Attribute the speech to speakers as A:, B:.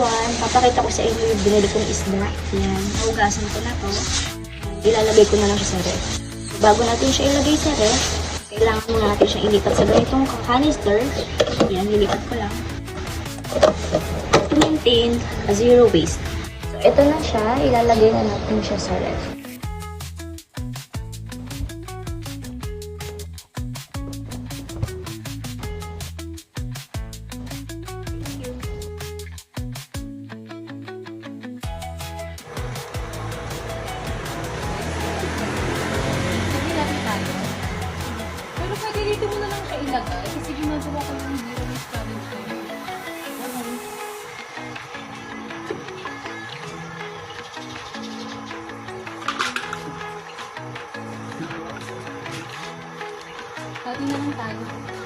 A: one, papakita ko sa inyo yung binili kong isda. Yan, naugasan ko na to. Ilalagay ko na lang siya sa ref. Bago natin siya ilagay sa ref, kailangan muna natin siyang ilipat sa ganitong canister. Yan, nilipat ko lang. To maintain a zero waste. So, ito na siya. Ilalagay na natin siya sa ref.
B: Pero pwede dito mo na lang siya ilagay kasi ginagawa ko yung zero waste challenge ko yun. Pwede na lang tayo.